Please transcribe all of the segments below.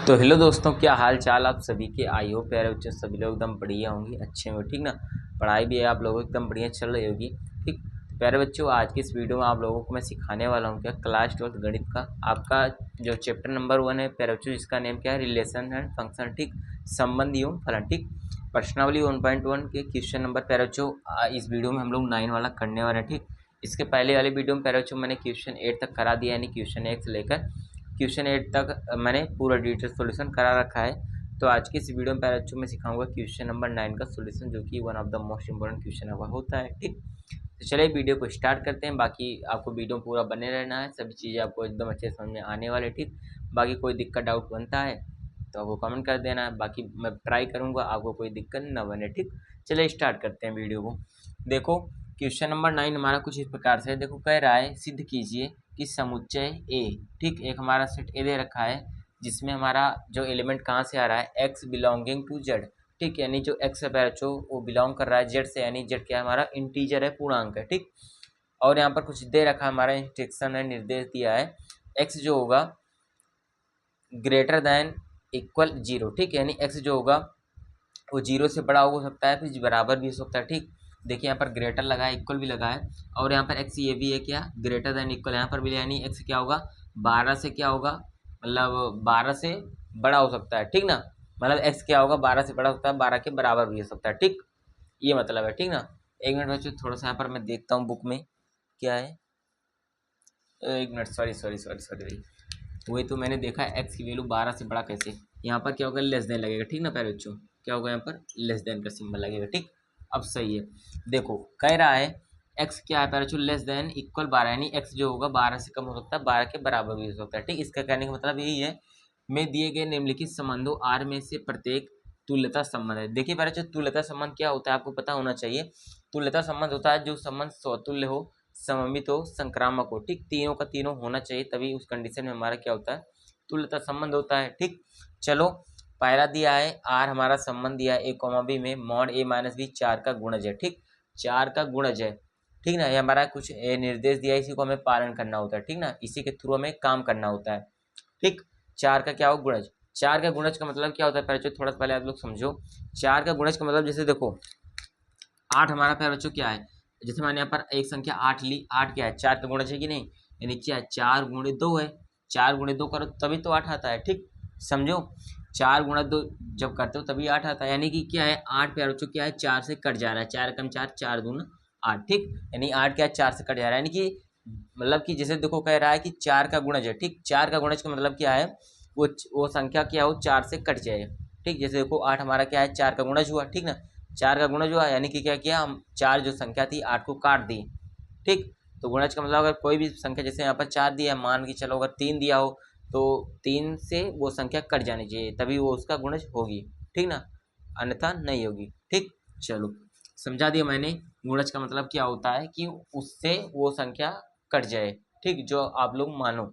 तो हेलो दोस्तों, क्या हाल चाल आप सभी के। आई होप प्यारे बच्चों सभी लोग एकदम बढ़िया होंगे, अच्छे होंगे, ठीक ना। पढ़ाई भी आप लोगों की एकदम बढ़िया चल रही होगी, ठीक। तो प्यारे बच्चों, आज की इस वीडियो में आप लोगों को मैं सिखाने वाला हूँ क्या क्लास 12 गणित का आपका जो चैप्टर नंबर 1 है प्यारे बच्चों, जिसका नेम क्या है, रिलेशन एंड फंक्शन, ठीक। संबंध एवं फलन, ठीक। प्रश्नावली 1.1 के क्वेश्चन नंबर प्यारे बच्चों इस वीडियो में हम लोग 9 वाला करने वाले हैं, ठीक। इसके पहले वाली वीडियो में प्यारे बच्चों मैंने क्वेश्चन 8 तक करा दिया, यानी क्वेश्चन 1 से लेकर क्वेश्चन 8 तक मैंने पूरा डिटेल सॉल्यूशन करा रखा है। तो आज की इस वीडियो में प्यारे बच्चों में सिखाऊंगा क्वेश्चन नंबर 9 का सॉल्यूशन, जो कि one of the most important question होता है, ठीक। तो चलिए वीडियो को स्टार्ट करते हैं। बाकी आपको वीडियो पूरा बने रहना है, सभी चीज़ें आपको एकदम अच्छे समझ में आने वाले, ठीक। बाकी कोई दिक्कत डाउट बनता है तो आपको कमेंट कर देना है, बाकी मैं ट्राई करूँगा आपको कोई दिक्कत न बने, ठीक। चलिए स्टार्ट करते हैं वीडियो को। देखो क्वेश्चन नंबर 9 हमारा कुछ इस प्रकार से है। देखो कह रहा है सिद्ध कीजिए कि समुच्चय ए, ठीक, एक हमारा सेट ए दे रखा है जिसमें हमारा जो एलिमेंट कहाँ से आ रहा है, एक्स बिलोंगिंग टू जेड, ठीक। यानी जो एक्स है बच्चों वो बिलोंग कर रहा है जेड से, यानी जेड क्या है हमारा इंटीजर है, पूर्णांक है, ठीक। और यहाँ पर कुछ दे रखा है, हमारा इंस्ट्रक्शन है, निर्देश दिया है, एक्स जो होगा ग्रेटर देन इक्वल 0, ठीक। यानी एक्स जो होगा वो 0 से बड़ा हो सकता है, फिर बराबर भी हो सकता है, ठीक। देखिए यहाँ पर ग्रेटर लगा है, इक्वल भी लगा है, और यहाँ पर एक्स ये भी है क्या, ग्रेटर देन इक्वल यहाँ पर भी, यानी एक्स क्या होगा 12 से क्या होगा, मतलब 12 से बड़ा हो सकता है, ठीक ना। मतलब एक्स क्या होगा 12 से बड़ा हो सकता है, 12 के बराबर भी हो सकता है, ठीक। ये मतलब है, ठीक ना। एक मिनट बच्चों, थोड़ा सा यहाँ पर मैं देखता हूँ बुक में क्या है। एक minute, sorry sorry sorry sorry भाई, वही तो मैंने देखा है एक्स की वैल्यू 12 से बड़ा कैसे। यहाँ पर क्या होगा, लेस देन लगेगा, ठीक ना प्यारे बच्चों, क्या होगा यहाँ पर लेस देन का सिंबल लगेगा, ठीक। अब सही है। देखो कह रहा है एक्स क्या है प्यारे बच्चों, लेस देन इक्वल 12, यानी एक्स जो होगा 12 से कम हो सकता है, 12 के बराबर भी हो सकता है, ठीक। इसका कहने का मतलब यही है, में दिए गए निम्नलिखित संबंधों आर में से प्रत्येक तुल्यता संबंध है। देखिए प्यारे बच्चों, तुल्यता संबंध क्या होता है आपको पता होना चाहिए। तुल्यता संबंध होता है जो संबंध स्वतुल्य हो, सममित हो, संक्रामक हो, ठीक। तीनों का तीनों होना चाहिए, तभी उस कंडीशन में हमारा क्या होता है, तुल्यता संबंध होता है, ठीक। चलो पहला दिया है आर, हमारा संबंध दिया है ए कॉमा बी में मॉड ए माइनस बी 4 का गुणज है, ठीक। 4 का गुणज है, ठीक ना। ये हमारा कुछ निर्देश दिया है, इसी को हमें पालन करना होता है, ठीक ना। इसी के थ्रू हमें काम करना होता है, ठीक। 4 का क्या हो गुणज, 4 का गुणज का मतलब क्या होता है पहले थोड़ा सा पहले आप लोग समझो। 4 का गुणज का मतलब जैसे देखो 8 हमारा प्यारे बच्चों क्या है, जैसे मैंने यहाँ पर एक संख्या 8 ली, 8 क्या है 4 का गुणज है कि नहीं, यानी क्या है 4 गुणे 2 है, 4 गुणे 2 करो तभी तो 8 आता है, ठीक। समझो 4 गुणा 2 जब करते हो तभी 8 आता है, यानी कि क्या है 8 प्यारे बच्चों क्या है 4 से कट जा रहा है, 4 कम 4, 4 दूना 8, ठीक। यानी 8 क्या है 4 से कट जा रहा है, यानी कि मतलब कि जैसे देखो कह रहा है कि 4 का गुणज है, ठीक। 4 का गुणज का मतलब क्या है, वो संख्या क्या हो 4 से कट जाए, ठीक। जैसे देखो 8 हमारा क्या है 4 का गुणज हुआ, ठीक ना। 4 का गुणज हुआ यानी कि क्या किया हम, 4 जो संख्या थी 8 को काट दी, ठीक। तो गुणज का मतलब अगर कोई भी संख्या जैसे यहाँ पर 4 दिया है, मान के चलो अगर 3 दिया हो तो 3 से वो संख्या कट जानी चाहिए, तभी वो उसका गुणज होगी, ठीक ना, अन्यथा नहीं होगी, ठीक। चलो समझा दिया मैंने, गुणज का मतलब क्या होता है कि उससे वो संख्या कट जाए, ठीक, जो आप लोग मानो,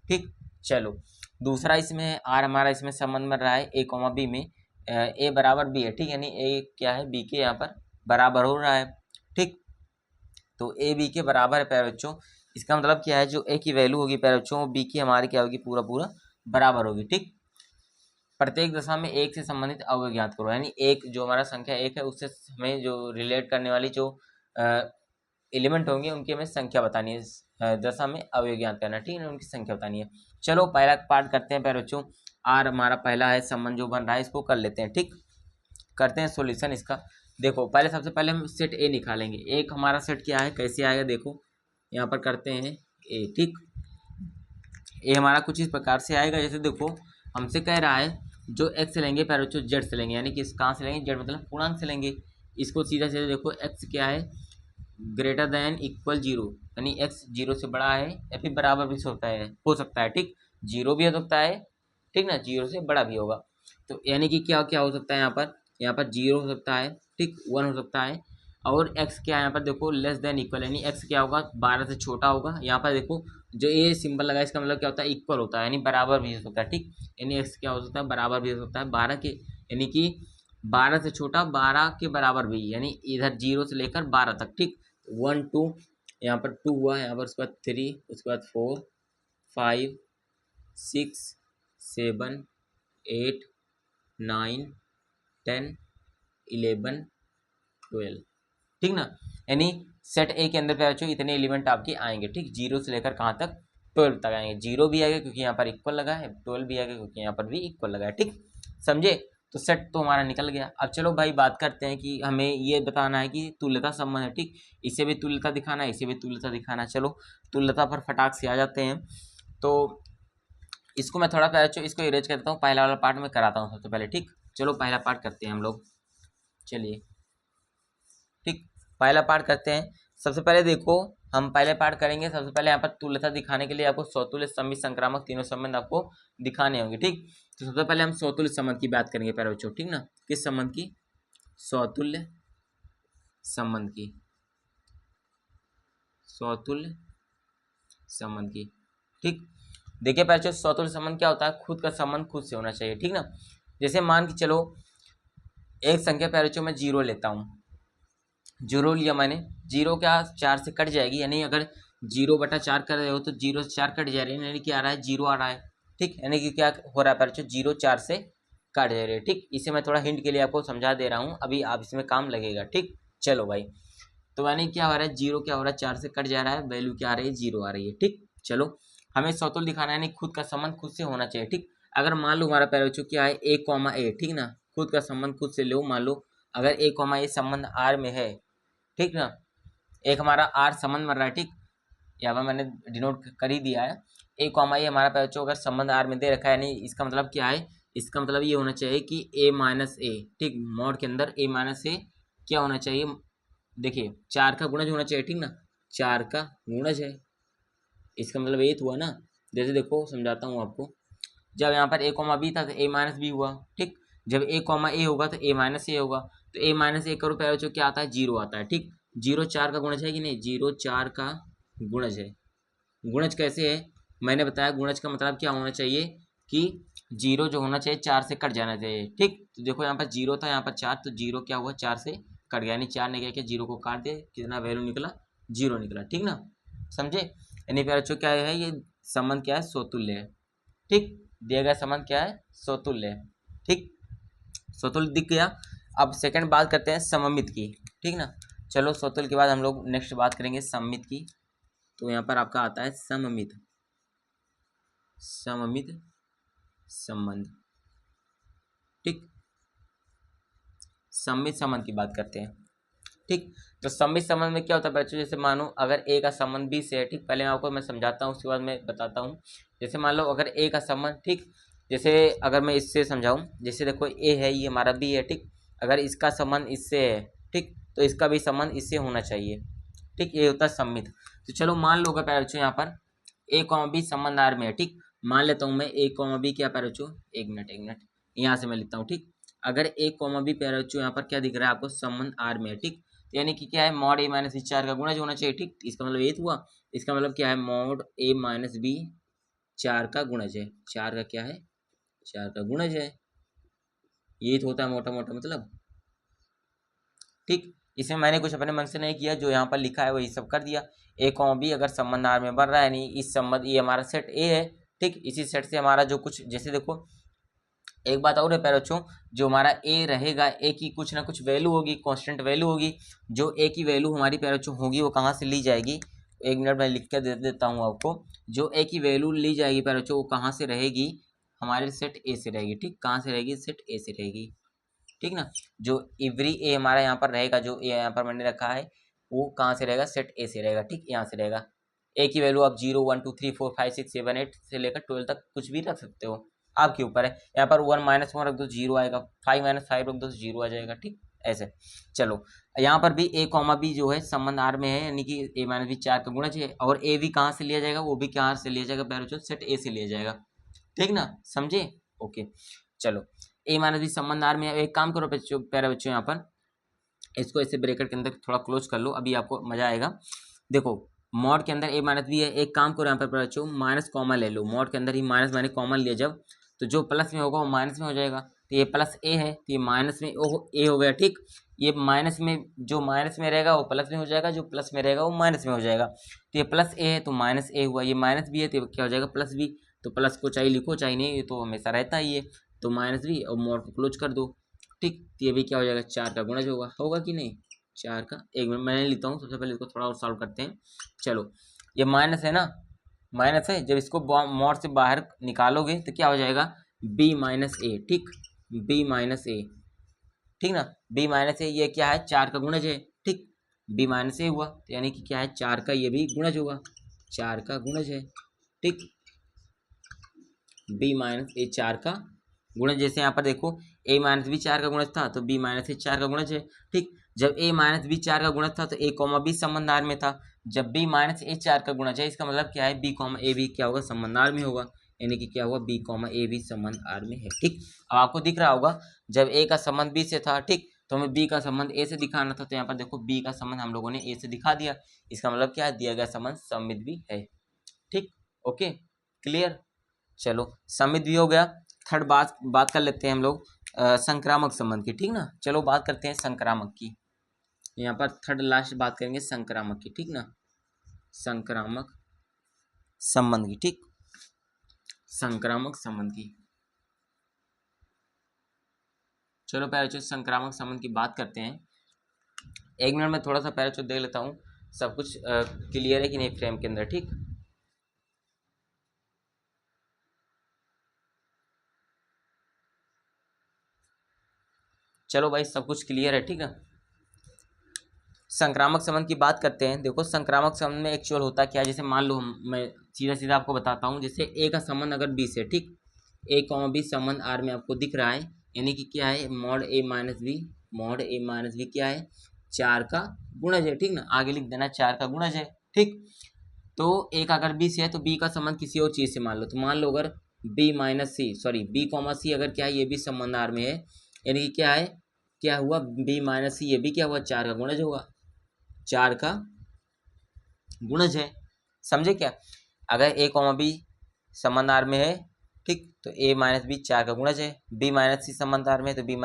ठीक। चलो दूसरा इसमें है आर, हमारा इसमें संबंध बन रहा है ए कॉमा बी में, ए बराबर बी है, ठीक। यानी ए क्या है बी के यहाँ पर बराबर हो रहा है, ठीक। तो ए बी के बराबर है प्यारे बच्चों, इसका मतलब क्या है, जो ए की वैल्यू होगी प्यारे बच्चों वो बी की हमारी क्या होगी, पूरा पूरा बराबर होगी, ठीक। प्रत्येक दशा में एक से संबंधित अवयव ज्ञात करो, यानी एक जो हमारा संख्या एक है उससे हमें जो रिलेट करने वाली जो एलिमेंट होंगे उनकी हमें संख्या बतानी है, दशा में अवयव ज्ञात करना, ठीक है, उनकी संख्या बतानी है। चलो पहला पार्ट करते हैं प्यारे बच्चों, आर हमारा पहला है संबंध जो बन रहा है, इसको कर लेते हैं, ठीक। करते हैं सॉल्यूशन इसका। देखो पहले सबसे पहले हम सेट ए निकालेंगे, एक हमारा सेट क्या है कैसे आएगा, देखो यहाँ पर करते हैं ए, ठीक। ए हमारा कुछ इस प्रकार से आएगा, जैसे देखो हमसे कह रहा है जो एक्स लेंगे प्यारे बच्चों जेड से लेंगे, यानी कि कहाँ से लेंगे, जेड मतलब पूर्णांक से लेंगे। इसको सीधा सीधा देखो एक्स क्या है ग्रेटर देन इक्वल 0, यानी एक्स 0 से बड़ा है या फिर बराबर भी हो सकता है, ठीक। 0 भी हो सकता है, ठीक ना, 0 से बड़ा भी होगा। तो यानी कि क्या क्या हो सकता है यहाँ पर 0 हो सकता है, ठीक, 1 हो सकता है, और x क्या है यहाँ पर देखो लेस देन इक्वल, यानी x क्या होगा 12 से छोटा होगा। यहाँ पर देखो जो ये सिंबल लगा है इसका मतलब क्या होता है, इक्वल होता है, यानी बराबर भी हो सकता है, ठीक। यानी x क्या हो सकता है बराबर भी हो सकता है 12 के, यानी कि 12 से छोटा 12 के बराबर भी, यानी इधर 0 से लेकर 12 तक, ठीक। 1 2 यहाँ पर 2 हुआ, यहाँ पर उसके बाद 3, उसके बाद 4 5 6 7 8 9 10 11 12, ठीक ना। यानी सेट ए के अंदर बच्चों इतने एलिमेंट आपके आएंगे, ठीक। 0 से लेकर कहाँ तक, 12 तक आएंगे। 0 भी आएगा क्योंकि यहाँ पर इक्वल लगा है, 12 भी आएगा क्योंकि यहाँ पर भी इक्वल लगा है, ठीक। समझे? तो सेट तो हमारा निकल गया। अब चलो भाई बात करते हैं कि हमें ये बताना है कि तुल्यता संबंध है, ठीक। इसे भी तुल्यता दिखाना है, इसे भी तुल्यता दिखाना है। चलो तुल्यता पर फटाक से आ जाते हैं। तो इसको मैं थोड़ा पहले इसको इरेज करता हूँ, पहला वाला पार्ट में कराता हूँ सबसे पहले, ठीक। चलो पहला पार्ट करते हैं हम लोग, चलिए, ठीक। पहला पार्ट करते हैं। सबसे पहले देखो, हम पहले पार्ट करेंगे। सबसे पहले यहाँ पर तुल्यता दिखाने के लिए आपको स्वतुल्य, सममित, संक्रामक तीनों संबंध आपको दिखाने होंगे, ठीक। तो सबसे पहले हम स्वतुल्य संबंध की बात करेंगे प्यारे बच्चों, ठीक ना। किस संबंध की? स्वतुल्य संबंध की, स्वतुल्य संबंध की, ठीक। देखिए प्यारे बच्चों, स्वतुल्य संबंध क्या होता है? खुद का संबंध खुद से होना चाहिए, ठीक ना। जैसे मान के चलो एक संख्या प्यारे बच्चों मैं 0 लेता हूँ, 0 लिया मैंने, 0 क्या 4 से कट जाएगी, यानी अगर 0/4 कर रहे हो तो 0 से 4 कट जा रही है, यानी कि आ रहा है 0 आ रहा है, ठीक। यानी कि क्या हो रहा है बच्चों, 0 4 से कट जा रही है, ठीक। इसे मैं थोड़ा हिंट के लिए आपको समझा दे रहा हूँ, अभी आप इसमें काम लगेगा, ठीक। चलो भाई, तो यानी क्या हो रहा है, 0 क्या हो रहा है, 4 से कट जा रहा है, वैल्यू क्या आ रही है, 0 आ रही है, ठीक। चलो हमें स्वतुल्य दिखाना है, यानी खुद का संबंध खुद से होना चाहिए, ठीक। अगर मान लो हमारा प्यारे बच्चों क्या है, a, ठीक ना, खुद का संबंध खुद से लो। मान लो अगर a, संबंध R में है, ठीक ना, एक हमारा आर संबंध बन रहा है, ठीक। यहाँ पर मैंने डिनोट कर ही दिया है। ए कॉमा ए हमारा बच्चों अगर संबंध आर में दे रखा है, यानी इसका मतलब क्या है, इसका मतलब ये होना चाहिए कि a माइनस ए, ठीक। मॉड के अंदर a माइनस ए क्या होना चाहिए, देखिए 4 का गुणज होना चाहिए, ठीक ना। 4 का गुणज है, इसका मतलब ये हुआ ना। जैसे देखो समझाता हूँ आपको, जब यहाँ पर a, b था तो a माइनस बी हुआ, ठीक। जब a, होगा तो a माइनस ए होगा, तो a माइनस ए करो प्यारे बच्चों क्या आता है, 0 आता है, ठीक। 0 4 का गुणज है कि नहीं, 0 4 का गुणज है। गुणज कैसे है, मैंने बताया गुणज का मतलब क्या होना चाहिए कि 0 जो होना चाहिए 4 से कट जाना चाहिए, ठीक। तो देखो यहाँ पर 0 था, यहाँ पर 4, तो 0 क्या हुआ, 4 से कट गया, यानी 4 ने क्या किया, 0 को काट दे, कितना वैल्यू निकला, 0 निकला, ठीक ना। समझे? यानी प्यारे बच्चों क्या है, ये संबंध क्या है, स्वतुल्य है, ठीक। दिया गया संबंध क्या है, स्वतुल्य है, ठीक। स्वतुल्य दिख गया। अब सेकंड बात करते हैं सममित की, ठीक ना। चलो स्वतुल्य के बाद हम लोग नेक्स्ट बात करेंगे सममित की। तो यहाँ पर आपका आता है सममित, सममित संबंध, ठीक। सममित संबंध की बात करते हैं, ठीक। तो सममित संबंध में क्या होता है बच्चों, जैसे मानो अगर ए का संबंध बी से है, ठीक। पहले आपको मैं समझाता हूँ, उसके बाद मैं बताता हूँ। जैसे मान लो अगर ए का संबंध, ठीक, जैसे अगर मैं इससे समझाऊँ, जैसे देखो ए है, ये हमारा बी है, ठीक। अगर इसका संबंध इससे है, ठीक, तो इसका भी संबंध इससे होना चाहिए, ठीक। ये होता है सम्मित। तो चलो मान लो प्यारे बच्चों यहाँ पर a, b संबंध आर में है, ठीक। मान लेता हूँ मैं a, b क्या प्यारे बच्चों, एक मिनट यहाँ से मैं लिखता हूँ, ठीक। अगर a, b प्यारे बच्चों यहाँ पर क्या दिख रहा है आपको, संबंध आर में है, ठीक। यानी कि क्या है, मॉड a माइनस बी 4 का गुणज होना चाहिए, ठीक। इसका मतलब ये हुआ, इसका मतलब क्या है, मॉड a माइनस बी 4 का गुणज है, 4 का क्या है, 4 का गुणज है, ये तो होता है मोटा मोटा मतलब, ठीक। इसमें मैंने कुछ अपने मन से नहीं किया, जो यहाँ पर लिखा है वही सब कर दिया। a, b अगर संबंध आर में बन रहा है, यानी इस संबंध, ये हमारा सेट ए है, ठीक। इसी सेट से हमारा जो कुछ, जैसे देखो एक बात और है प्यारे बच्चों, जो हमारा ए रहेगा, ए की कुछ ना कुछ वैल्यू होगी, कांस्टेंट वैल्यू होगी। जो ए की वैल्यू हमारी प्यारे बच्चों होगी, वो कहाँ से ली जाएगी, एक मिनट में लिख कर दे देता हूँ आपको। जो ए की वैल्यू ली जाएगी प्यारे बच्चों, वो कहाँ से रहेगी, हमारे सेट ए से रहेगी, ठीक। कहाँ से रहेगी, सेट ए से रहेगी, ठीक ना। जो एवरी ए हमारा यहाँ पर रहेगा, जो ए यहाँ पर मैंने रखा है, वो कहाँ से रहेगा, सेट ए से रहेगा, ठीक। यहाँ से रहेगा। ए की वैल्यू आप 0 1 2 3 4 5 6 7 8 से लेकर 12 तक कुछ भी रख सकते हो, आपके ऊपर है। यहाँ पर 1 - 1 रख दो, 0 आएगा। 5 - 5 रख दो, 0 आ जाएगा, ठीक। ऐसे चलो, यहाँ पर भी a, b जो है संबंध आर में है, यानी कि a माइनस बी 4 का गुणज है। और ए भी कहाँ से लिया जाएगा, वो भी कहाँ से लिया जाएगा प्यारे बच्चों, सेट ए से लिया जाएगा, ठीक ना। समझे? ओके। चलो a माइनस बी संबंध आर में, एक काम करो बच्चों, प्यारे बच्चों, यहाँ पर इसको ऐसे ब्रैकेट के अंदर थोड़ा क्लोज कर लो, अभी आपको मजा आएगा। देखो मॉड के अंदर a माइनस बी है, एक काम करो यहाँ पर बच्चों, माइनस कॉमन ले लो। मॉड के अंदर ही माइनस मैंने कॉमन लिया जब, तो जो प्लस में होगा वो माइनस में हो जाएगा। तो ये प्लस ए है, तो ये माइनस में ए हो गया, ठीक। ये माइनस में, जो माइनस में रहेगा वो प्लस में हो जाएगा, जो प्लस में रहेगा वो माइनस में हो जाएगा। तो ये प्लस ए है तो माइनस ए हुआ, ये माइनस बी है तो क्या हो जाएगा, प्लस बी। तो प्लस को चाहे लिखो चाहे नहीं, ये तो हमेशा रहता ही है। तो -v और मोड को क्लोज कर दो। ठीक, तो ये भी क्या हो जाएगा, 4 का गुणज होगा कि नहीं, 4 का। एक मिनट मैंने लिखता हूँ, सबसे पहले इसको थोड़ा और सॉल्व करते हैं। चलो, ये माइनस है ना, माइनस है, जब इसको मोड से बाहर निकालोगे तो क्या हो जाएगा, b माइनस ए। ठीक, b माइनस ए, ठीक ना, b माइनस ए ये क्या है, 4 का गुणज है। ठीक, b माइनस ए हुआ तो यानी कि क्या है, 4 का ये भी गुणज होगा, 4 का गुणज है। ठीक, b माइनस ए 4 का गुणज, जैसे यहाँ पर देखो a माइनस बी 4 का गुणज था तो b माइनस ए 4 का गुणज है। ठीक, जब a माइनस बी 4 का गुणज था तो a कॉमा बी संबंधार में था। जब b माइनस ए 4 का गुणज है, इसका मतलब क्या है, b कॉमा ए भी क्या होगा, संबंधार में होगा, यानी कि क्या हुआ, b कॉमा ए भी संबंधार में है। ठीक, अब आपको दिख रहा होगा जब a का संबंध b से था, ठीक, तो हमें b का संबंध a से दिखाना था, तो यहाँ पर देखो b का संबंध हम लोगों ने a से दिखा दिया। इसका मतलब क्या है, दिया गया संबंध सममित भी है। ठीक, ओके, क्लियर। चलो, सममित भी हो गया। थर्ड बात कर लेते हैं हम लोग संक्रामक संबंध की। ठीक ना, चलो बात करते हैं संक्रामक की। यहाँ पर थर्ड लास्ट बात करेंगे संक्रामक की। ठीक ना, संक्रामक संबंध की। ठीक, संक्रामक संबंध की। चलो पहले संक्रामक संबंध की बात करते हैं। एक मिनट में थोड़ा सा पहले देख लेता हूँ सब कुछ क्लियर है कि नहीं फ्रेम के अंदर। ठीक, चलो भाई, सब कुछ क्लियर है। ठीक है, संक्रामक संबंध की बात करते हैं। देखो, संक्रामक संबंध में एक्चुअल होता क्या है, जैसे मान लो मैं सीधा सीधा आपको बताता हूँ, जैसे ए का संबंध अगर बी से, ठीक, ए कॉमा बी संबंध आर में आपको दिख रहा है, यानी कि क्या है, मॉड ए माइनस बी, मॉड ए माइनस बी क्या है, 4 का गुणज है। ठीक ना, आगे लिख देना 4 का गुणज है। ठीक, तो एक अगर बी से है तो बी का संबंध किसी और चीज से मान लो, तो मान लो अगर बी माइनस सी, सॉरी बी कॉमा सी अगर क्या है, ये भी संबंध आर में है, यानी कि क्या है, क्या हुआ, बी माइनस सी ये भी क्या हुआ, 4 का गुणज होगा, 4 का गुणज है। समझे क्या, अगर ए कॉमा बी संबंध आर में है, ठीक, तो ए माइनस बी 4 का गुणज है। बी माइनस सी संबंध आर में है तो बी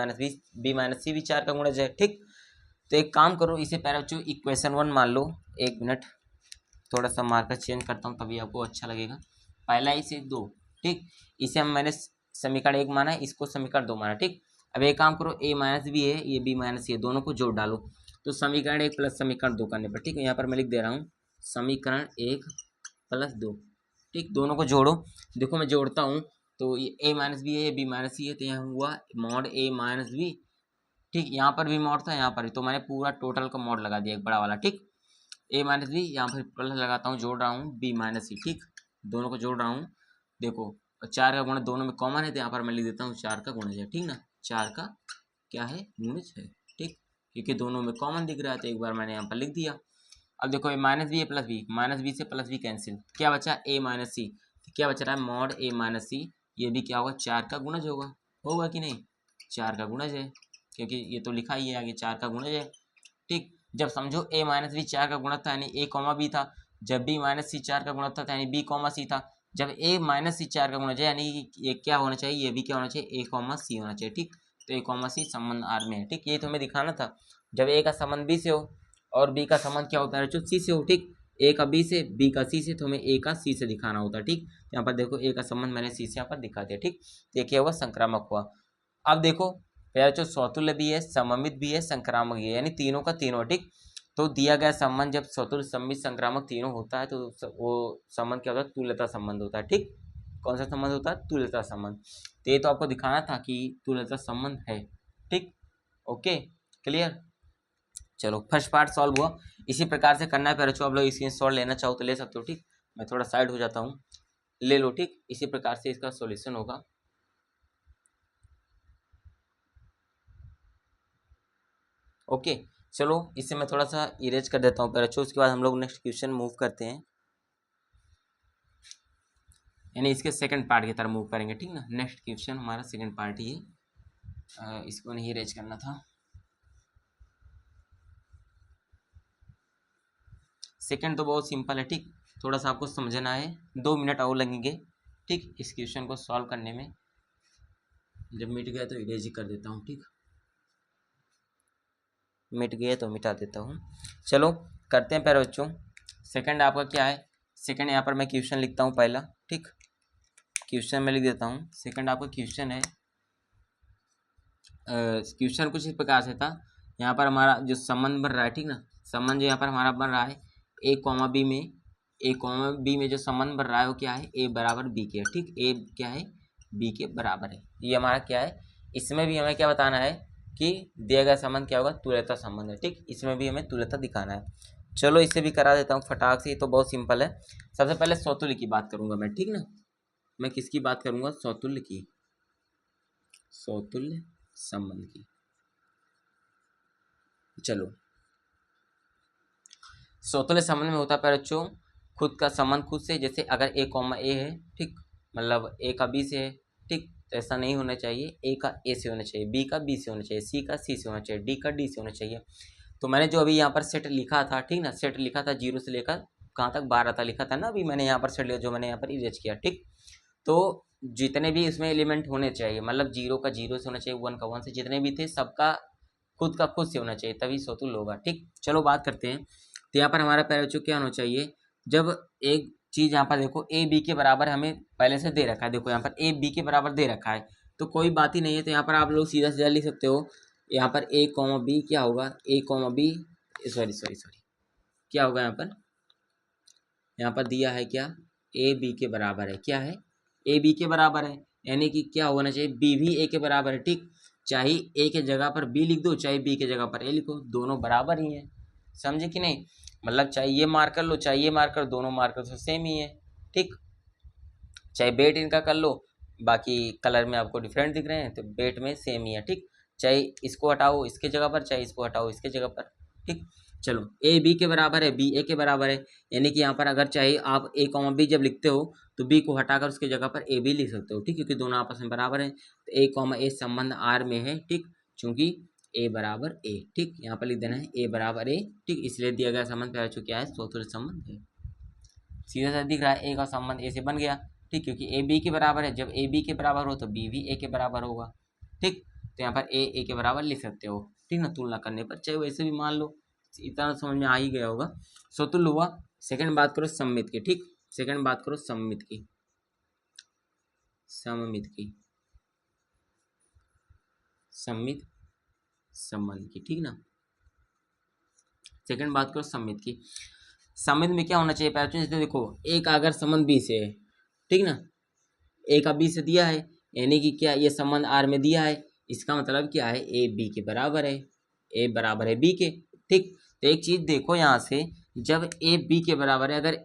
माइनस सी भी 4 का गुणज है। ठीक, तो एक काम करो, इसे पहले बच्चों इक्वेशन 1 मान लो। एक मिनट, थोड़ा सा मार्कर चेंज करता हूँ तभी आपको अच्छा लगेगा। पहला इसे 2, ठीक, इसे हम मैंने समीकरण 1 माना है, इसको समीकरण 2 माना। ठीक, अब एक काम करो, ए माइनस बी है, ये बी माइनस सी है, दोनों को जोड़ डालो, तो समीकरण 1 प्लस समीकरण 2 करने पर, ठीक है, यहाँ पर मैं लिख दे रहा हूँ समीकरण 1 प्लस 2। ठीक, दोनों को जोड़ो, देखो मैं जोड़ता हूँ, तो ये ए माइनस बी है, ये बी माइनस सी है, तो यहाँ हुआ मॉड ए माइनस बी। ठीक, यहाँ पर भी मॉड था, यहाँ पर भी, तो मैंने पूरा टोटल का मॉड लगा दिया एक बड़ा वाला। ठीक, ए माइनस बी, यहाँ पर प्लस लगाता हूँ, जोड़ रहा हूँ बी माइनस सी। ठीक, दोनों को जोड़ रहा हूँ, देखो 4 का गुणज दोनों में कॉमन है, तो यहाँ पर मैं लिख देता हूँ 4 का गुणज है। ठीक ना, 4 का क्या है, गुणज है। ठीक, क्योंकि दोनों में कॉमन दिख रहा है तो एक बार मैंने यहाँ पर लिख दिया। अब देखो, ए माइनस बी, ए प्लस बी, माइनस बी से प्लस बी कैंसिल, क्या बचा, ए माइनस सी, तो क्या बच रहा है, मॉड ए माइनस सी, ये भी क्या होगा, 4 का गुणज होगा कि नहीं, 4 का गुणज है, क्योंकि ये तो लिखा ही है आगे 4 का गुणज है। ठीक, जब समझो ए माइनस बी 4 का गुणज था, यानी ए कॉमा बी था, जब बी माइनस सी 4 का गुणज था, यानी बी कॉमा सी था, जब ए माइनस सी 4 का गुणज है, यानी ये क्या होना चाहिए, ये भी क्या होना चाहिए, ए कॉमा सी होना चाहिए। ठीक, तो ए कॉमा सी संबंध आर में है। ठीक, ये तो हमें दिखाना था, जब ए का संबंध बी से हो और बी का संबंध क्या होता है, जो सी से हो। ठीक, ए का बी से, बी का सी से, तो हमें ए का सी से दिखाना होता है। ठीक, यहाँ पर देखो ए का संबंध मैंने सी से यहाँ पर दिखा दिया। ठीक, ये क्या हुआ, संक्रामक हुआ। अब देखो, पहले जो स्वतुल्य भी है, सममित भी है, संक्रामक भी है, यानी तीनों का तीनों। ठीक, तो दिया गया संबंध जब स्वतुल्य, सममित, संक्रामक तीनों होता है तो वो संबंध क्या होता है, तुल्यता संबंध होता है। ठीक, कौन सा संबंध होता है, तुल्यता संबंध। तो ये तो आपको दिखाना था कि तुल्यता संबंध है। ठीक, ओके, क्लियर। चलो, फर्स्ट पार्ट सॉल्व हुआ। इसी प्रकार से करना है पर आप लोग स्क्रीन शॉट लेना चाहो तो ले सकते हो। ठीक, मैं थोड़ा साइड हो जाता हूँ, ले लो। ठीक, इसी प्रकार से इसका सॉल्यूशन होगा। ओके, चलो इसे मैं थोड़ा सा इरेज कर देता हूँ पर उसके बाद हम लोग नेक्स्ट क्वेश्चन मूव करते हैं, यानी इसके सेकंड पार्ट की तरफ मूव करेंगे। ठीक ना, नेक्स्ट क्वेश्चन हमारा सेकंड पार्ट ही है, इसको नहीं इरेज करना था। सेकंड तो बहुत सिंपल है। ठीक, थोड़ा सा आपको समझना है, 2 मिनट और लगेंगे। ठीक, इस क्वेश्चन को सॉल्व करने में, जब मिट गया तो इरेज ही कर देता हूँ। ठीक, मिट गया तो मिटा देता हूँ। चलो करते हैं प्यारे बच्चों। सेकंड आपका क्या है, सेकंड यहाँ पर मैं क्वेश्चन लिखता हूँ पहला। ठीक, क्वेश्चन में लिख देता हूँ, सेकंड आपका क्वेश्चन है क्वेश्चन कुछ इस प्रकार से था। यहाँ पर हमारा जो संबंध बन रहा है, ठीक ना, संबंध जो यहाँ पर हमारा बन रहा है ए कॉमा बी में, ए कॉमा बी में जो संबंध बन रहा है वो क्या है, ए बराबर बी के, ठीक, ए क्या है, बी के बराबर है। ये हमारा क्या है, इसमें भी हमें क्या बताना है कि दिया गया संबंध क्या होगा, तुल्यता संबंध है, ठीक, इसमें भी हमें तुल्यता दिखाना है। चलो इसे भी करा देता हूँ फटाक से, ये तो बहुत सिंपल है। सबसे पहले सौतुल्य की बात करूंगा मैं, ठीक ना, मैं किसकी बात करूंगा, सौतुल्य की, सौतुल्य संबंध की। चलो सौतुल्य संबंध में होता है बच्चों खुद का संबंध खुद से, जैसे अगर ए कॉमा ए है, ठीक, मतलब ए का बी से है, ठीक, तो ऐसा नहीं होना चाहिए, ए का ए से होना चाहिए, बी का बी से होना चाहिए, सी का सी से होना चाहिए, डी का डी से होना चाहिए। तो मैंने जो अभी यहाँ पर सेट लिखा था, ठीक ना, सेट लिखा था 0 से लेकर कहाँ तक 12 तक लिखा था ना, अभी मैंने यहाँ पर सेट लिया जो मैंने यहाँ पर इरेज किया, ठीक। तो जितने भी इसमें एलिमेंट होने चाहिए, मतलब 0 का 0 से होना चाहिए, 1 का 1 से, जितने भी थे सबका खुद का खुद से होना चाहिए, तभी सौतुल्य होगा, ठीक। चलो बात करते हैं। तो यहाँ पर हमारा पहले बच्चों क्या होना चाहिए, जब एक चीज़ यहाँ पर देखो ए बी के बराबर हमें पहले से दे रखा है, देखो यहाँ पर ए बी के बराबर दे रखा है, तो कोई बात ही नहीं है। तो यहाँ पर आप लोग सीधा सीधा लिख सकते हो, यहाँ पर ए कॉमा बी क्या होगा, ए कॉमा बी, सॉरी क्या होगा, यहाँ पर दिया है क्या, ए बी के बराबर है, क्या है, ए बी के बराबर है, यानी कि क्या होना चाहिए, बी भी ए के बराबर है, ठीक। चाहे ए के जगह पर बी लिख दो, चाहे बी के जगह पर ए लिखो, दोनों बराबर ही हैं, समझे कि नहीं, मतलब चाहे ये मार्क कर लो चाहे ये मार्क कर, दोनों मार्कर तो सेम ही है, ठीक। चाहे बेट इनका कर लो, बाकी कलर में आपको डिफरेंट दिख रहे हैं, तो बेट में सेम ही है, ठीक। चाहे इसको हटाओ इसके जगह पर, चाहे इसको हटाओ इसके जगह पर, ठीक। चलो ए बी के बराबर है, बी ए के बराबर है, यानी कि यहाँ पर अगर चाहे आप ए कॉमा बी जब लिखते हो तो बी को हटाकर उसके जगह पर ए बी लिख सकते हो, ठीक, क्योंकि दोनों आपस में बराबर है। तो ए कॉमा ए संबंध आर में है, ठीक, चूंकि ए बराबर ए, ठीक, यहाँ पर लिख देना है ए बराबर ए, ठीक, इसलिए दिया गया संबंध पहले चुका है, सौतुल्य संबंध है। सीधा सा दिख रहा है, ए का संबंध ए से बन गया, ठीक, क्योंकि ए बी के बराबर है, जब ए बी के बराबर हो तो बी भी ए के बराबर होगा, ठीक। तो यहाँ पर ए के बराबर लिख सकते हो, ठीक ना, तुलना करने पर, चाहे वैसे भी मान लो, इतना समझ में आ ही गया होगा। सौतुल्य हुआ। सेकंड बात करो सममित की, ठीक, सेकंड बात करो सममित की, सममित की, सममित संबंध की, ठीक ना। सेकंड बात करो सममित की। सममित में क्या होना चाहिए पहले, जैसे देखो ए का अगर संबंध बी से है, ठीक ना, ए का बी से दिया है, यानी कि क्या ये संबंध आर में दिया है, इसका मतलब क्या है, ए बी के बराबर है, ए बराबर है बी के, ठीक। तो एक चीज देखो यहाँ से, जब ए बी के बराबर है, अगर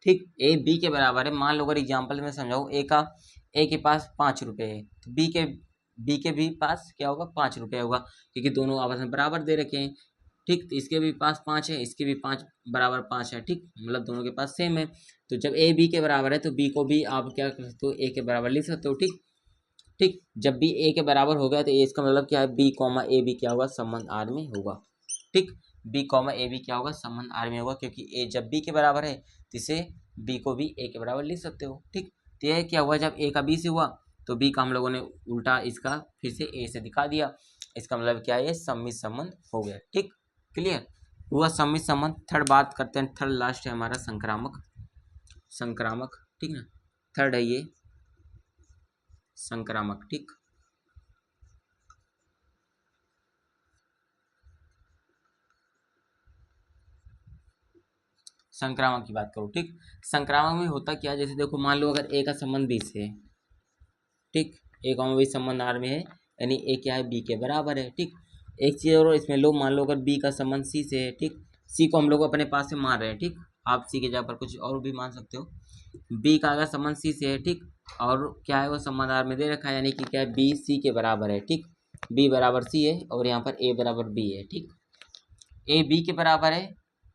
ठीक ए बी के बराबर है, मान लो अगर एग्जाम्पल में समझाओ, ए के पास 5 रुपये है, तो बी के भी पास क्या होगा, 5 रुपये होगा, क्योंकि दोनों आपस में बराबर दे रखे हैं, ठीक। तो इसके भी पास 5 है, इसके भी 5 बराबर 5 है, ठीक, मतलब दोनों के पास सेम है। तो जब ए बी के बराबर है तो बी को भी आप क्या कर सकते हो, ए के बराबर लिख सकते हो, ठीक, ठीक। जब बी ए के बराबर हो गया तो इसका मतलब क्या है, बी कॉमा ए बी क्या होगा, संबंध आर में होगा, ठीक, बी कॉमा ए बी क्या होगा, संबंध आर में होगा, क्योंकि ए जब बी के बराबर है तो इसे बी को भी ए के बराबर लिख सकते हो, ठीक। तो यह क्या हुआ, जब ए का बी से हुआ तो बी का हम लोगों ने उल्टा इसका फिर से ए से दिखा दिया, इसका मतलब क्या है, ये सम्मित संबंध हो गया, ठीक, क्लियर हुआ सम्मित संबंध। थर्ड बात करते हैं, थर्ड लास्ट है हमारा संक्रामक, संक्रामक, ठीक ना, थर्ड है ये संक्रामक, ठीक। संक्रामक की बात करो, ठीक, संक्रामक में होता क्या, जैसे देखो मान लो अगर ए का संबंध बी से है, ठीक, ए कॉमा बी संबंध आर में है, यानी ए क्या है, बी के बराबर है, ठीक। एक चीज़ और इसमें लो, मान लो अगर बी का संबंध सी से है, ठीक, सी को हम लोग अपने पास से मान रहे हैं, ठीक, आप सी के जगह पर कुछ और भी मान सकते हो, बी का अगर संबंध सी से है, ठीक, और क्या है वो संबंध आर में दे रखा है, यानी कि क्या है, बी सी के बराबर है, ठीक, बी बराबर सी है और यहाँ पर ए बराबर बी है, ठीक, ए बी के बराबर है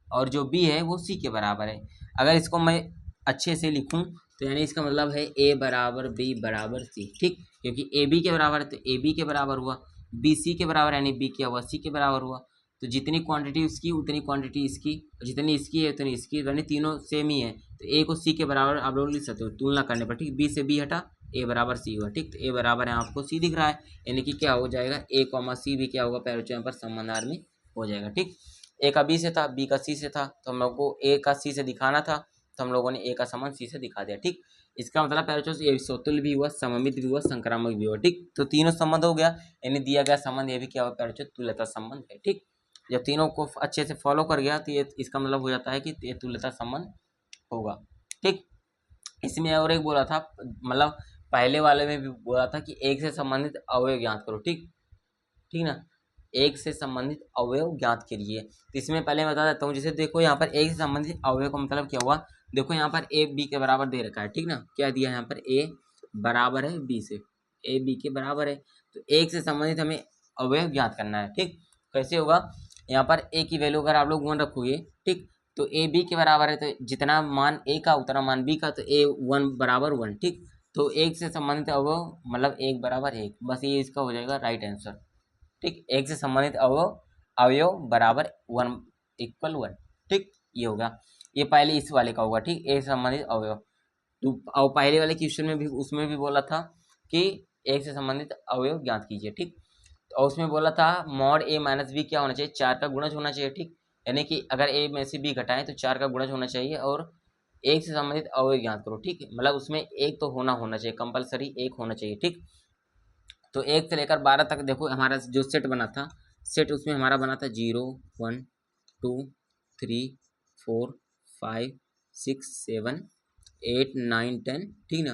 और जो बी है वो सी के बराबर है। अगर इसको मैं अच्छे से लिखूं तो यानी इसका मतलब है ए बराबर बी बराबर सी, ठीक, क्योंकि ए बी के बराबर है तो ए बी के बराबर हुआ, बी सी के बराबर यानी बी क्या हुआ, सी के बराबर हुआ। तो जितनी क्वांटिटी उसकी उतनी क्वांटिटी इसकी, जितनी इसकी है उतनी इसकी, यानी तीनों सेम ही है, तो ए को सी के बराबर आप लोग लिख सकते हो तुलना करने पर, ठीक, बी से बी हटा, ए बराबर सी हुआ, ठीक। तो ए बराबर है आपको सी दिख रहा है, यानी कि क्या हो जाएगा, ए कॉमा सी भी क्या होगा, पैरों पर संबंध में हो जाएगा, ठीक। ए का बी से था, बी का सी से था, तो हम लोग को ए का सी से दिखाना था, तो हम लोगों ने ए का संबंध सी से दिखा दिया, ठीक। इसका मतलब प्यारे बच्चों ये समतुल्य भी हुआ, सममित भी हुआ, संक्रामक भी हुआ। ठीक, तो तीनों संबंध हो गया, यानी दिया गया संबंध ये भी क्या हुआ प्यारे बच्चों, तुल्यता संबंध है। ठीक, जब तीनों को अच्छे से फॉलो कर गया तो ये इसका मतलब हो जाता है कि ये तुल्यता संबंध होगा। ठीक, इसमें और एक बोला था, मतलब पहले वाले में भी बोला था कि एक से संबंधित अवयव ज्ञात करो। ठीक, ठीक ना, एक से संबंधित अवयव ज्ञात करिए। तो इसमें पहले मैं बता देता हूँ, जैसे देखो यहाँ पर एक से संबंधित अवयव का मतलब क्या हुआ, देखो यहाँ पर ए बी के बराबर दे रखा है। ठीक ना, क्या दिया है यहाँ पर, ए बराबर है बी से, ए बी के बराबर है, तो एक से संबंधित हमें अवयव ज्ञात करना है। ठीक, कैसे होगा, यहाँ पर ए की वैल्यू अगर आप लोग 1 रखोगे, ठीक, तो ए बी के बराबर है, तो जितना मान ए का उतना मान बी का, तो ए 1 बराबर 1। ठीक, तो एक से संबंधित अवयव मतलब एक बराबर एक, बस ये इसका हो जाएगा राइट आंसर। ठीक, एक से संबंधित अवयव अवयव बराबर 1 इक्वल 1। ठीक, ये होगा, ये पहले इस वाले का होगा। ठीक, एक से संबंधित अवयव, तो और पहले वाले क्वेश्चन में भी, उसमें भी बोला था कि एक से संबंधित अवयव ज्ञात कीजिए। ठीक, और उसमें बोला था मॉड ए माइनस बी क्या होना चाहिए, 4 का गुणज होना चाहिए। ठीक, यानी कि अगर ए में से बी घटाएं तो 4 का गुणज होना चाहिए, और एक से संबंधित अवयव ज्ञात करो। ठीक, मतलब उसमें एक तो होना चाहिए, कंपलसरी एक होना चाहिए। ठीक, तो 1 से लेकर 12 तक देखो हमारा जो सेट बना था, सेट उसमें हमारा बना था 0 1 2 3 4 5 6 7 8 9 10। ठीक ना,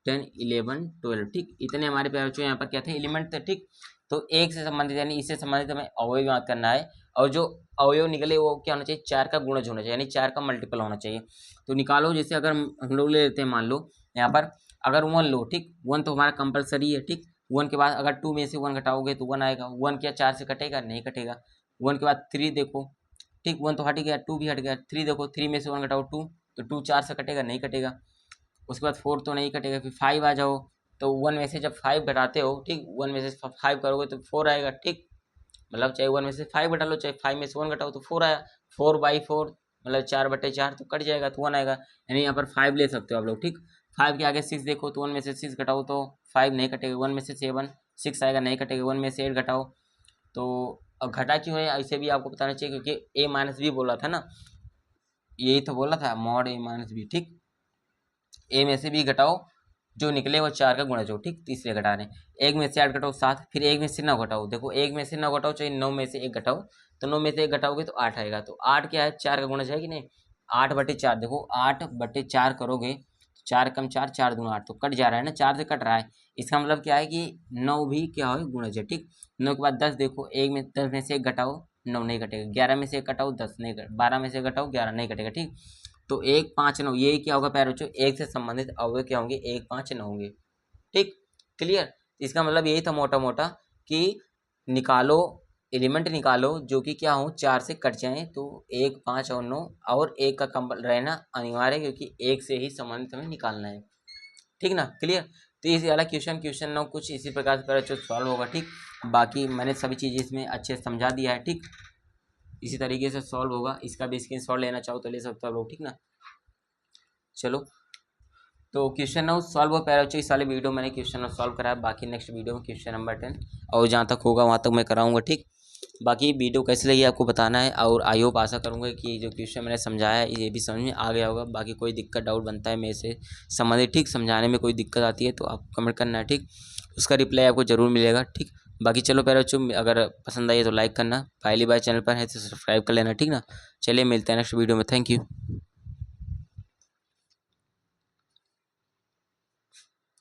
10 11 12। ठीक, इतने हमारे पे बच्चों यहाँ पर क्या थे, एलिमेंट थे। ठीक, तो एक से संबंधित यानी इससे संबंधित हमें अवयव ज्ञात करना है, और जो अवयव निकले वो क्या होना चाहिए, 4 का गुणज होना चाहिए, यानी 4 का मल्टीपल होना चाहिए। तो निकालो, जैसे अगर हम लोग ले लेते हैं, मान लो यहाँ पर अगर 1 लो। ठीक, 1 तो हमारा कंपलसरी है। ठीक, 1 के बाद अगर 2 में से 1 घटाओगे तो 1 आएगा। 1 क्या 4 से कटेगा, नहीं कटेगा। 1 के बाद 3 देखो, ठीक, 1 तो हट गया, 2 भी हट गया। 3 देखो, 3 में से 1 घटाओ 2, तो 2 4 से कटेगा, नहीं कटेगा। उसके बाद 4 तो नहीं कटेगा। फिर 5 आ जाओ, तो 1 में से जब 5 घटाते हो, ठीक, 1 में से 5 करोगे तो 4 आएगा। ठीक, मतलब चाहे 1 में से 5 घटा लो, चाहे 5 में से 1 घटाओ, तो 4 आया। 4/4 मतलब 4/4 तो कट जाएगा, तो 1 आएगा, यानी यहाँ पर 5 ले सकते हो आप लोग। ठीक, 5 के आगे 6 देखो, तो 1 में से 6 घटाओ तो 5 नहीं कटेगा। 1 में से 7 6 आएगा, नहीं कटेगा। 1 में से 8 घटाओ, तो अब घटा क्यों है ऐसे भी आपको बताना चाहिए, क्योंकि ए माइनस बी बोला था ना, यही तो बोला था, मॉड ए माइनस बी। ठीक, ए में से बी घटाओ, जो निकले वो 4 का गुणज हो। ठीक, तीसरे घटा रहे, 1 में से 8 घटाओ 7, फिर 1 में से 9 घटाओ। देखो 1 में से 9 घटाओ, चाहे 9 में से 1 घटाओ, तो 9 में से 1 घटाओगे तो 8 आएगा। तो 8 क्या है, 4 का गुणज है कि नहीं। 8/4 देखो, 8/4 करोगे, 4 कम 4 4 दूना 8, तो कट जा रहा है ना, 4 से कट रहा है। इसका मतलब क्या है कि 9 भी क्या हो, गुणज है। ठीक, 9 के बाद 10 देखो, 10 में से 1 घटाओ, 9 नहीं घटेगा। 11 में से 1 घटाओ, 10 नहीं घटेगा। 12 में से 1 घटाओ, 11 नहीं घटेगा। ठीक, तो 1 5 9 ये क्या होगा प्यारे बच्चों, एक से संबंधित अवयव क्या होंगे, 1 5 9 होंगे। ठीक, क्लियर। इसका मतलब यही था मोटा मोटा कि निकालो, एलिमेंट निकालो जो कि क्या हो, 4 से कट जाएं, तो 1 5 और 9, और 1 का कम रहना अनिवार्य है, क्योंकि 1 से ही संबंधित हमें निकालना है। ठीक ना, क्लियर। तो इस वाला क्वेश्चन 9 कुछ इसी प्रकार से बच्चों सॉल्व होगा। ठीक, बाकी मैंने सभी चीज़ें इसमें अच्छे से समझा दिया है। ठीक, इसी तरीके से सॉल्व होगा। इसका भी स्क्रीनशॉट लेना चाहो तो ले सकते हो लोग। ठीक ना, चलो, तो क्वेश्चन 9 सॉल्व हो प्यारे बच्चों। इस वाले वीडियो में मैंने क्वेश्चन 9 सॉल्व कराया, बाकी नेक्स्ट वीडियो में क्वेश्चन नंबर 10 और जहाँ तक होगा वहाँ तक मैं कराऊंगा। ठीक, बाकी वीडियो कैसी लगी आपको बताना है, और आई होप आशा करूँगा कि जो क्वेश्चन मैंने समझाया है ये भी समझ में आ गया होगा। बाकी कोई दिक्कत डाउट बनता है मेरे से संबंधित, ठीक, समझाने में कोई दिक्कत आती है तो आप कमेंट करना है। ठीक, उसका रिप्लाई आपको ज़रूर मिलेगा। ठीक, बाकी चलो प्यारे बच्चों, अगर पसंद आई है तो लाइक करना, पहली बार चैनल पर है तो सब्सक्राइब कर लेना। ठीक ना, चलिए मिलते हैं नेक्स्ट वीडियो में। Thank you.